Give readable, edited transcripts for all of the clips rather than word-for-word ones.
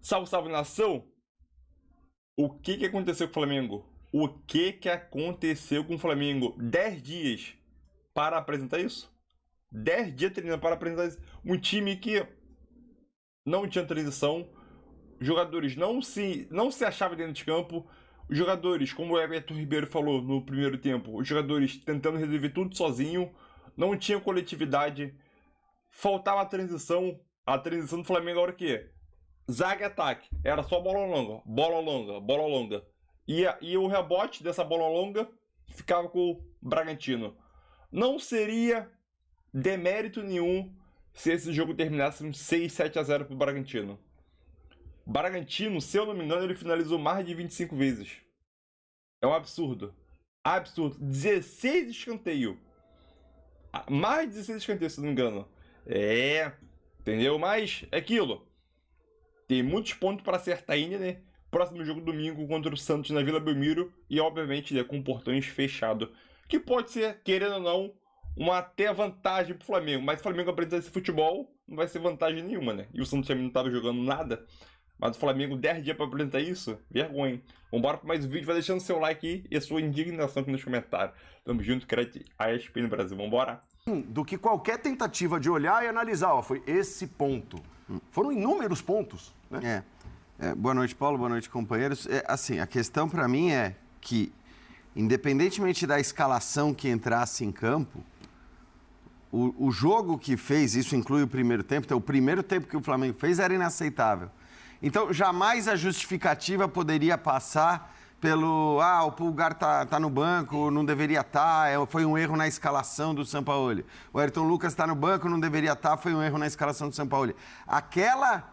Salve, salve, nação! O que aconteceu com o Flamengo? O que aconteceu com o Flamengo? 10 dias para apresentar isso? 10 dias treinando para apresentar isso. Um time que não tinha transição, jogadores não se achavam dentro de campo, os jogadores, como o Everton Ribeiro falou no primeiro tempo, os jogadores tentando resolver tudo sozinho, não tinha coletividade, faltava a transição do Flamengo era o quê? Zaga e ataque, era só bola longa, bola longa, bola longa. E o rebote dessa bola longa ficava com o Bragantino. Não seria demérito nenhum se esse jogo terminasse um 6-7-0 pro Bragantino. O Bragantino, se eu não me engano, ele finalizou mais de 25 vezes. É um absurdo. Absurdo. 16 escanteio. Mais de 16 escanteios, se não me engano. Entendeu? Mas é aquilo. Tem muitos pontos para acertar ainda, né? Próximo jogo domingo contra o Santos na Vila Belmiro. E obviamente, né, com portões fechados. Que pode ser, querendo ou não, uma até vantagem pro Flamengo. Mas o Flamengo apresentar esse futebol não vai ser vantagem nenhuma, né? E o Santos também não estava jogando nada. Mas o Flamengo 10 dias para apresentar isso? Vergonha. Vambora para mais um vídeo. Vai deixando seu like aí e a sua indignação aqui nos comentários. Tamo junto, crédito a ESPN Brasil. Vambora. Do que qualquer tentativa de olhar e analisar. Ó, foi esse ponto. Foram inúmeros pontos, né? Boa noite, Paulo. Boa noite, companheiros. Assim, a questão para mim é que, independentemente da escalação que entrasse em campo, o jogo que fez, isso inclui o primeiro tempo, então o primeiro tempo que o Flamengo fez era inaceitável. Então, jamais a justificativa poderia passar pelo, o Pulgar tá no banco, não deveria estar, foi um erro na escalação do Sampaoli. O Ayrton Lucas está no banco, não deveria estar, foi um erro na escalação do Sampaoli. Aquela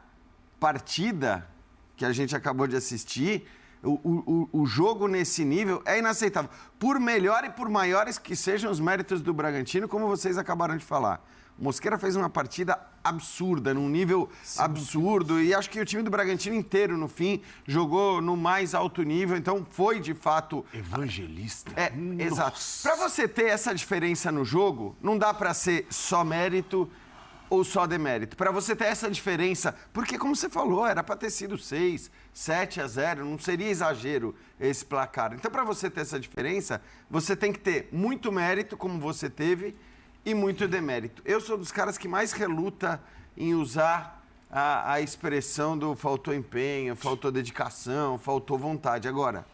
partida que a gente acabou de assistir, o jogo nesse nível é inaceitável. Por melhor e por maiores que sejam os méritos do Bragantino, como vocês acabaram de falar. O Mosquera fez uma partida absurda, num nível absurdo, e acho que o time do Bragantino inteiro, no fim, jogou no mais alto nível, então foi, de fato... Evangelista. Exato. Para você ter essa diferença no jogo, não dá para ser só mérito ou só demérito. Para você ter essa diferença, porque, como você falou, era para ter sido 6, 7-0, não seria exagero esse placar. Então, para você ter essa diferença, você tem que ter muito mérito, como você teve, e muito demérito. Eu sou dos caras que mais reluta em usar a expressão do faltou empenho, faltou dedicação, faltou vontade. Agora,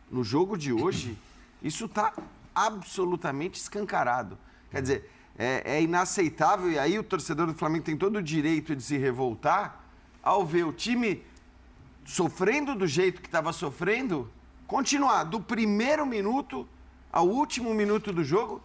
no jogo de hoje, isso está absolutamente escancarado. Quer dizer, é inaceitável, e aí o torcedor do Flamengo tem todo o direito de se revoltar ao ver o time sofrendo do jeito que estava sofrendo, continuar do primeiro minuto ao último minuto do jogo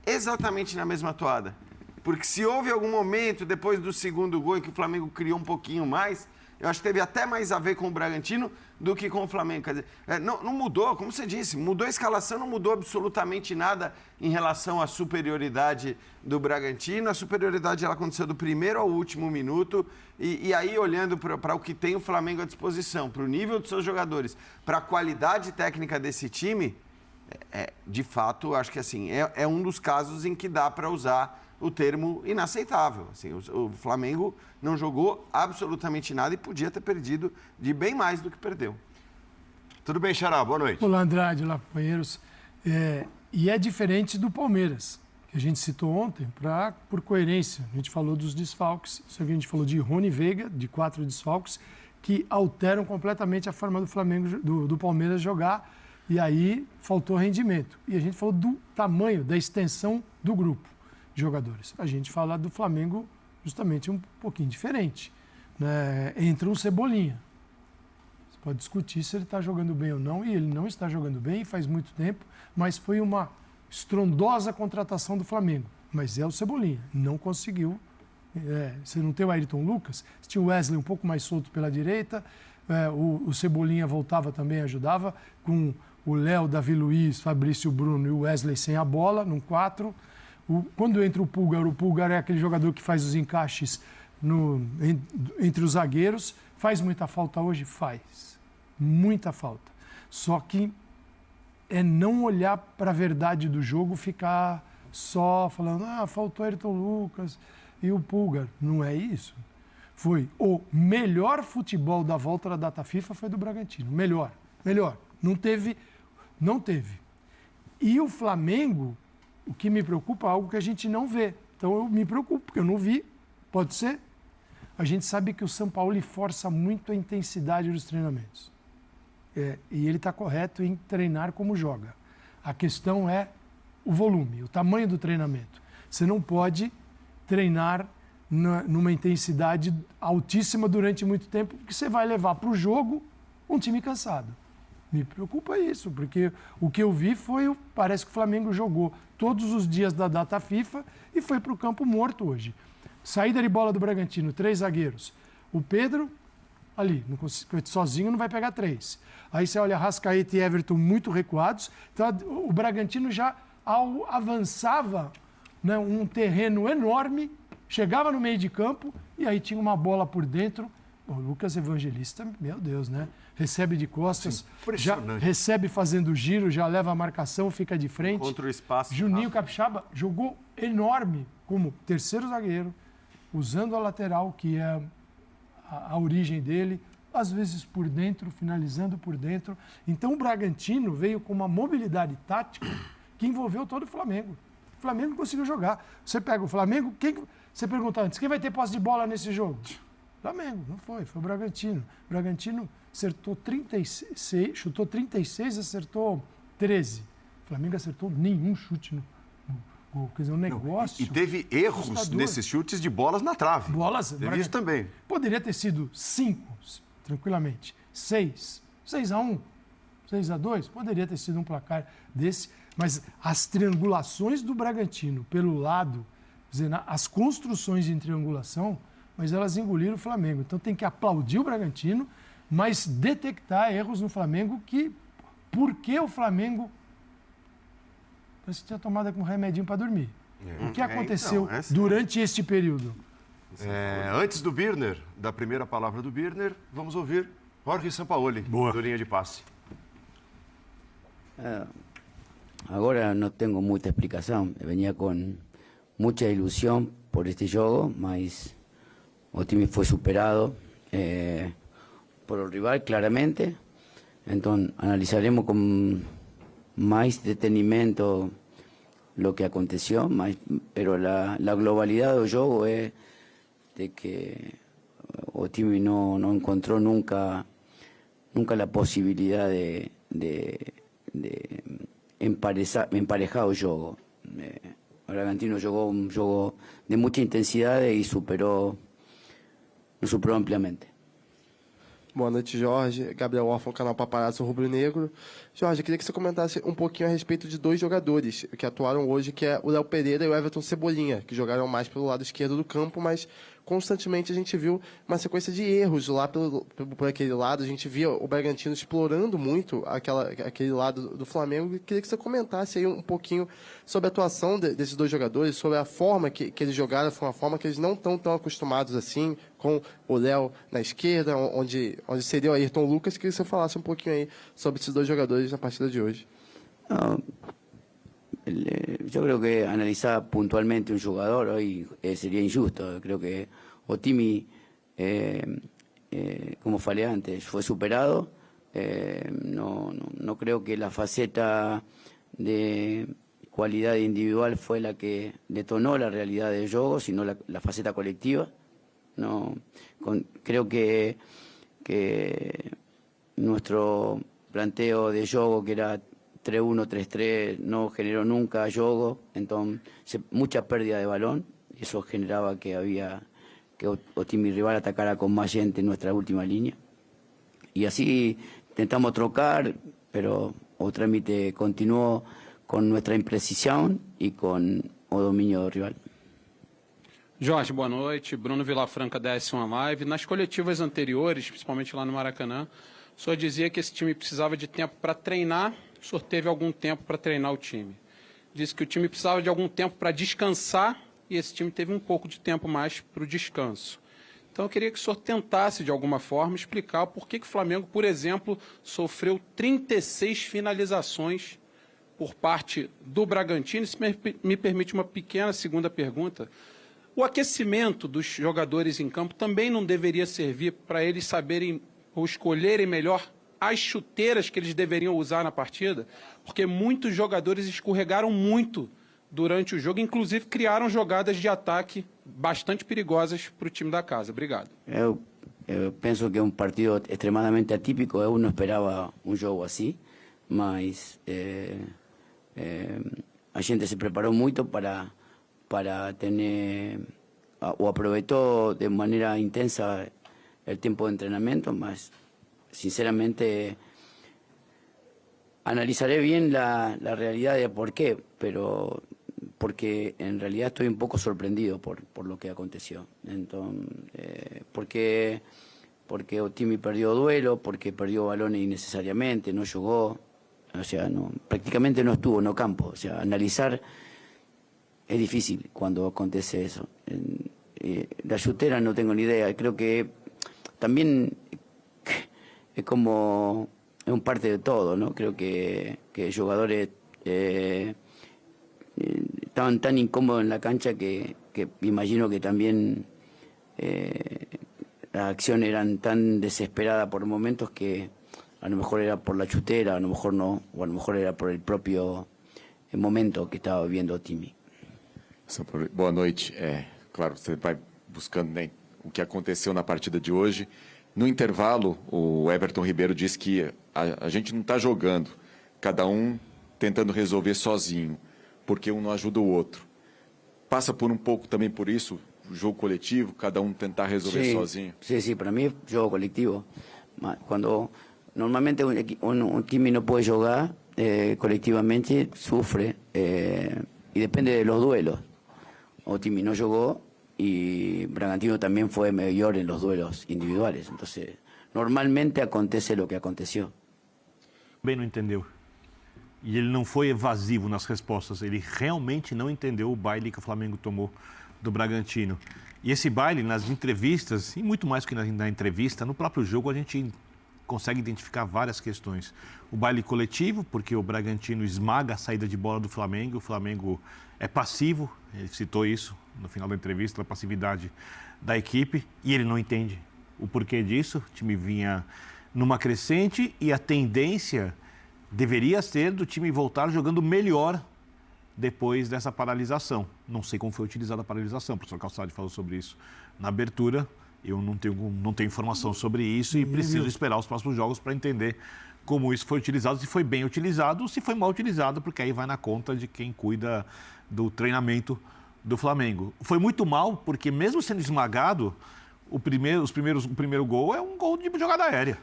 exatamente na mesma toada. Porque se houve algum momento, depois do segundo gol, em que o Flamengo criou um pouquinho mais, eu acho que teve até mais a ver com o Bragantino do que com o Flamengo. Quer dizer, não mudou, como você disse, mudou a escalação, não mudou absolutamente nada em relação à superioridade do Bragantino. A superioridade ela aconteceu do primeiro ao último minuto. E aí, olhando para o que tem o Flamengo à disposição, para o nível dos seus jogadores, para a qualidade técnica desse time, de fato, acho que assim, é um dos casos em que dá para usar o termo inaceitável. Assim, o Flamengo não jogou absolutamente nada e podia ter perdido de bem mais do que perdeu. Tudo bem, Xará? Boa noite. Olá, Andrade. Olá, companheiros. E é diferente do Palmeiras, que a gente citou ontem, por coerência. A gente falou dos desfalques, isso aqui a gente falou de Rony Veiga, de 4 desfalques, que alteram completamente a forma do Flamengo, do Palmeiras jogar, e aí faltou rendimento. E a gente falou do tamanho, da extensão do grupo de jogadores. A gente fala do Flamengo justamente um pouquinho diferente, né? Entra um Cebolinha. Você pode discutir se ele está jogando bem ou não, e ele não está jogando bem faz muito tempo, mas foi uma estrondosa contratação do Flamengo. Mas é o Cebolinha, não conseguiu. Você não tem o Ayrton Lucas, você tinha o Wesley um pouco mais solto pela direita, o Cebolinha voltava também, ajudava, com o Léo, Davi Luiz, Fabrício Bruno e o Wesley sem a bola, num 4. Quando entra o Pulgar é aquele jogador que faz os encaixes entre os zagueiros. Faz muita falta hoje? Faz. Muita falta. Só que é não olhar para a verdade do jogo, ficar só falando, faltou Ayrton Lucas e o Pulgar. Não é isso. foi o melhor futebol da volta da data FIFA foi do Bragantino. Melhor. Não teve. E o Flamengo, o que me preocupa é algo que a gente não vê. Então eu me preocupo, porque eu não vi. Pode ser. A gente sabe que o São Paulo força muito a intensidade dos treinamentos. E ele está correto em treinar como joga. A questão é o volume, o tamanho do treinamento. Você não pode treinar numa intensidade altíssima durante muito tempo, porque você vai levar para o jogo um time cansado. Me preocupa isso, porque o que eu vi foi, parece que o Flamengo jogou todos os dias da data FIFA e foi para o campo morto hoje. Saída de bola do Bragantino, 3 zagueiros. O Pedro, ali, sozinho não vai pegar 3. Aí você olha Arrascaeta e Everton muito recuados. Então o Bragantino já avançava, né, um terreno enorme, chegava no meio de campo e aí tinha uma bola por dentro. O Lucas Evangelista, meu Deus, né? Recebe de costas, já recebe fazendo giro, já leva a marcação, fica de frente. Contra o espaço. Juninho Capixaba jogou enorme como terceiro zagueiro, usando a lateral, que é a origem dele, às vezes por dentro, finalizando por dentro. Então o Bragantino veio com uma mobilidade tática que envolveu todo o Flamengo. O Flamengo conseguiu jogar. Você pega o Flamengo, você pergunta antes, quem vai ter posse de bola nesse jogo? Flamengo, não foi o Bragantino. O Bragantino acertou 36, chutou 36, acertou 13. O Flamengo acertou nenhum chute no gol. Quer dizer, um negócio. E teve erros assustador. Nesses chutes de bolas na trave. Teve isso também. Poderia ter sido 5, tranquilamente. 6-1, 6-2, poderia ter sido um placar desse. Mas as triangulações do Bragantino pelo lado, as construções de triangulação, mas elas engoliram o Flamengo. Então tem que aplaudir o Bragantino, mas detectar erros no Flamengo por que o Flamengo parece que tinha tomado um remedinho para dormir. O que aconteceu durante este período? Antes do Birner, da primeira palavra do Birner, vamos ouvir Jorge Sampaoli, do Linha de Passe. Ahora no tengo mucha explicación. Venía con mucha ilusión por este juego, mas o time fue superado por el rival claramente. Entonces analizaremos con más detenimiento lo que aconteció, pero la globalidad del juego es de que o time no encontró nunca la posibilidad de emparejar el juego. El Bragantino jugó un juego de mucha intensidad y superó ampliamente. Boa noite, Jorge. Gabriel Orfan, canal Paparazzo Rubro Negro. Jorge, eu queria que você comentasse um pouquinho a respeito de 2 jogadores que atuaram hoje, que é o Léo Pereira e o Everton Cebolinha, que jogaram mais pelo lado esquerdo do campo, mas constantemente a gente viu uma sequência de erros lá por aquele lado. A gente via o Bragantino explorando muito aquele lado do Flamengo. Eu queria que você comentasse aí um pouquinho sobre a atuação desses 2 jogadores, sobre a forma que eles jogaram. Foi uma forma que eles não estão tão acostumados assim, com o Léo na esquerda, onde seria o Ayrton Lucas. Queria que você falasse um pouquinho aí sobre esses 2 jogadores na partida de hoje. Yo creo que analizar puntualmente un jugador hoy sería injusto. Creo que Otimi, como falei antes, fue superado. No creo que la faceta de cualidad individual fue la que detonó la realidad del juego, sino la faceta colectiva. Creo que nuestro planteo de juego, que era 3-1, 3-3, no generó nunca juego, entonces mucha pérdida de balón, y eso generaba que o time rival atacara con más gente en nuestra última línea. Y así intentamos trocar, pero o trámite continuó con nuestra imprecisión y con o dominio del rival. Jorge, boa noite. Bruno Vilafranca da S1 Live. Nas coletivas anteriores, principalmente lá no Maracanã, o senhor dizia que esse time precisava de tempo para treinar. O senhor teve algum tempo para treinar o time. Disse que o time precisava de algum tempo para descansar e esse time teve um pouco de tempo mais para o descanso. Então eu queria que o senhor tentasse, de alguma forma, explicar por que o Flamengo, por exemplo, sofreu 36 finalizações por parte do Bragantino. Isso me permite uma pequena segunda pergunta. O aquecimento dos jogadores em campo também não deveria servir para eles saberem ou escolherem melhor as chuteiras que eles deveriam usar na partida? Porque muitos jogadores escorregaram muito durante o jogo, inclusive criaram jogadas de ataque bastante perigosas para o time da casa. Obrigado. Eu penso que é um partido extremadamente atípico. Eu não esperava um jogo assim, mas a gente se preparou muito para tener, o aprovechó de manera intensa el tiempo de entrenamiento, mas sinceramente analizaré bien la realidad de por qué, pero porque en realidad estoy un poco sorprendido por lo que aconteció. Entonces, porque Otimi perdió duelo, porque perdió balones innecesariamente, no jugó, o sea, prácticamente no estuvo en campo. O sea, analizar es difícil cuando acontece eso. La chutera no tengo ni idea. Creo que también es como es un parte de todo, ¿no? Creo que jugadores estaban tan incómodos en la cancha que imagino que también las acciones eran tan desesperadas por momentos que a lo mejor era por la chutera, a lo mejor no, o a lo mejor era por el propio momento que estaba viviendo Otimi. Boa noite. Claro, você vai buscando, né, o que aconteceu na partida de hoje. No intervalo, o Everton Ribeiro disse que a gente não está jogando, cada um tentando resolver sozinho, porque um não ajuda o outro. Passa por um pouco também por isso, o jogo coletivo, cada um tentar resolver sozinho? Sí, para mí es juego colectivo. Cuando normalmente un time no puede jugar colectivamente, sufre y depende de los duelos. Otimi no jugó y Bragantino también fue mejor en los duelos individuales. Entonces, normalmente acontece lo que aconteció. Bem não entendeu. E ele não foi evasivo nas respostas. Ele realmente não entendeu o baile que o Flamengo tomou do Bragantino. E esse baile, nas entrevistas, e muito mais que na entrevista, no próprio jogo a gente consegue identificar várias questões. O baile coletivo, porque o Bragantino esmaga a saída de bola do Flamengo. O Flamengo é passivo, ele citou isso no final da entrevista, a passividade da equipe, e ele não entende o porquê disso. O time vinha numa crescente e a tendência deveria ser do time voltar jogando melhor depois dessa paralisação. Não sei como foi utilizada a paralisação, o professor Calçade falou sobre isso na abertura. Eu não tenho informação sobre isso e preciso esperar os próximos jogos para entender como isso foi utilizado, se foi bem utilizado ou se foi mal utilizado, porque aí vai na conta de quem cuida do treinamento do Flamengo. Foi muito mal, porque mesmo sendo esmagado, o primeiro gol é um gol de jogada aérea,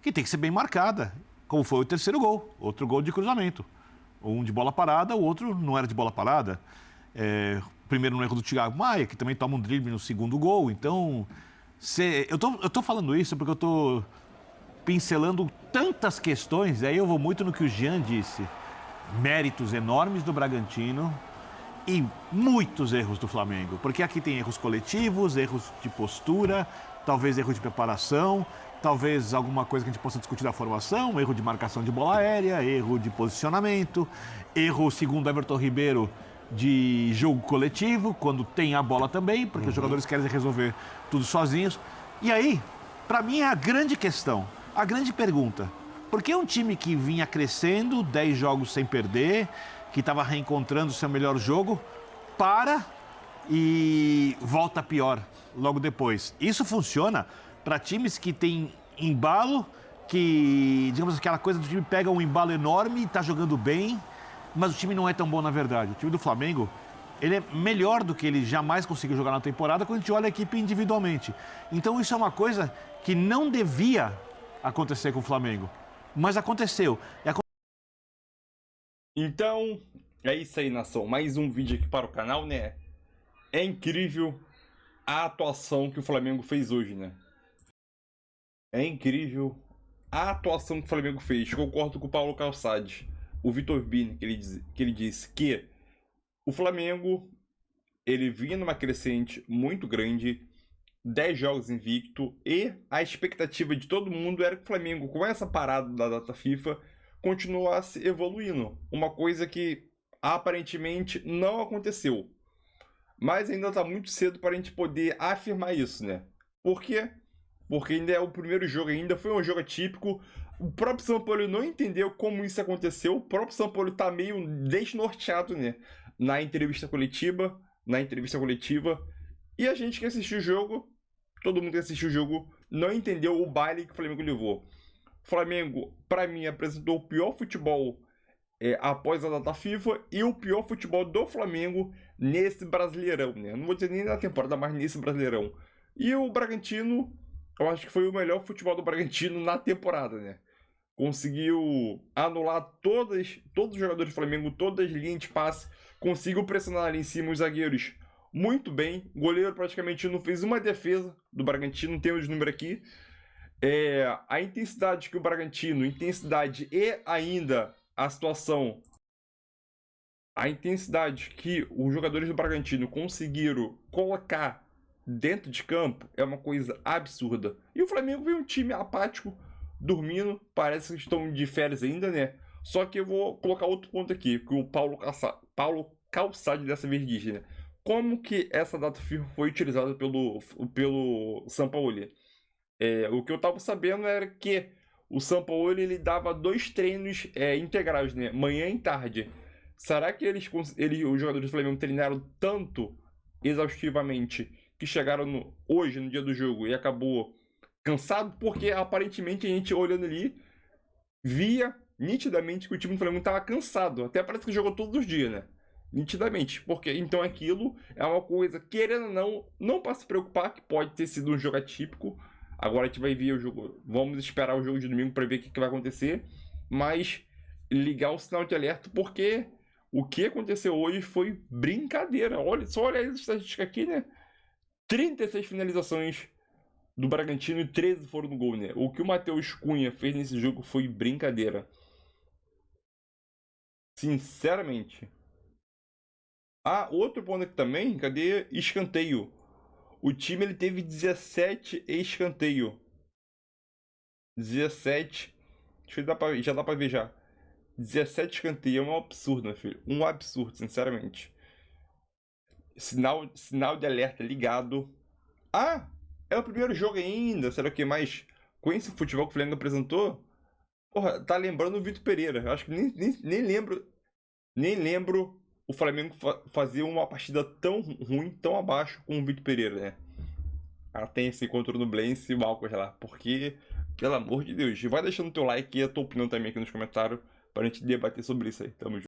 que tem que ser bem marcada, como foi o terceiro gol, outro gol de cruzamento. Um de bola parada, o outro não era de bola parada. Primeiro no erro do Thiago Maia, que também toma um drible no segundo gol. Então, eu tô falando isso porque eu tô pincelando tantas questões, aí eu vou muito no que o Jean disse. Méritos enormes do Bragantino e muitos erros do Flamengo. Porque aqui tem erros coletivos, erros de postura, talvez erro de preparação, talvez alguma coisa que a gente possa discutir da formação, erro de marcação de bola aérea, erro de posicionamento, erro, segundo Everton Ribeiro, de jogo coletivo, quando tem a bola também, porque os jogadores querem resolver tudo sozinhos. E aí, para mim, é a grande questão, a grande pergunta. Por que um time que vinha crescendo, 10 jogos sem perder, que estava reencontrando seu melhor jogo, para e volta pior logo depois? Isso funciona para times que têm embalo, que, digamos, aquela coisa do time pega um embalo enorme e está jogando bem, mas o time não é tão bom na verdade. O time do Flamengo, ele é melhor do que ele jamais conseguiu jogar na temporada quando a gente olha a equipe individualmente. Então isso é uma coisa que não devia acontecer com o Flamengo, mas aconteceu. Então, é isso aí, nação. Mais um vídeo aqui para o canal, né? É incrível a atuação que o Flamengo fez hoje, né? É incrível a atuação que o Flamengo fez. Concordo com o Paulo Calçade, o Vitor Bini, que ele disse que o Flamengo, ele vinha numa crescente muito grande, 10 jogos invicto, e a expectativa de todo mundo era que o Flamengo, com essa parada da data FIFA, continuasse evoluindo. Uma coisa que aparentemente não aconteceu. mas ainda tá muito cedo para a gente poder afirmar isso, né? Por quê? Porque ainda é o primeiro jogo, ainda foi um jogo atípico. O próprio São Paulo não entendeu como isso aconteceu. O próprio São Paulo tá meio desnorteado, né? Na entrevista coletiva. E a gente que assistiu o jogo, todo mundo que assistiu o jogo, não entendeu o baile que o Flamengo levou. O Flamengo, para mim, apresentou o pior futebol após a data FIFA e o pior futebol do Flamengo nesse Brasileirão, né? Não vou dizer nem na temporada, mas nesse Brasileirão. E o Bragantino, eu acho que foi o melhor futebol do Bragantino na temporada, né? Conseguiu anular todos os jogadores do Flamengo, todas as linhas de passe, conseguiu pressionar ali em cima os zagueiros muito bem. O goleiro praticamente não fez uma defesa do Bragantino, não tem os números aqui. A intensidade que o Bragantino, intensidade e ainda a situação, a intensidade que os jogadores do Bragantino conseguiram colocar dentro de campo é uma coisa absurda. E o Flamengo veio um time apático, dormindo, parece que estão de férias ainda, né? Só que eu vou colocar outro ponto aqui, que o Paulo Calçade dessa vez diz, né? Como que essa data FIFA foi utilizada pelo Sampaoli? O que eu tava sabendo era que o Sampaoli, ele dava 2 treinos integrais, né? Manhã e tarde. Será que os jogadores do Flamengo treinaram tanto exaustivamente que chegaram hoje, no dia do jogo, e acabou cansado? Porque aparentemente a gente olhando ali via nitidamente que o time do Flamengo estava cansado. Até parece que jogou todos os dias, né? Nitidamente. Porque então aquilo é uma coisa, querendo ou não para se preocupar, que pode ter sido um jogo atípico. Agora a gente vai ver o jogo. Vamos esperar o jogo de domingo para ver o que vai acontecer. Mas ligar o sinal de alerta, porque o que aconteceu hoje foi brincadeira. Só olha essa estatística aqui, né? 36 finalizações do Bragantino e 13 foram no gol, né? O que o Matheus Cunha fez nesse jogo foi brincadeira. Sinceramente. Outro ponto aqui também, cadê escanteio? O time ele teve 17 escanteio. 17. Acho que já dá pra ver já. 17 escanteio é um absurdo, meu filho. Um absurdo, sinceramente. Sinal de alerta ligado. É o primeiro jogo ainda. Será que mais? Com esse futebol que o Flamengo apresentou? Porra, tá lembrando o Vitor Pereira. Eu acho que nem lembro. Nem lembro o Flamengo fazer uma partida tão ruim, tão abaixo com o Vitor Pereira, né? Tem esse encontro no Nublense e o Alcos lá. Porque, pelo amor de Deus, vai deixando teu like e a tua opinião também aqui nos comentários pra gente debater sobre isso aí. Tamo junto.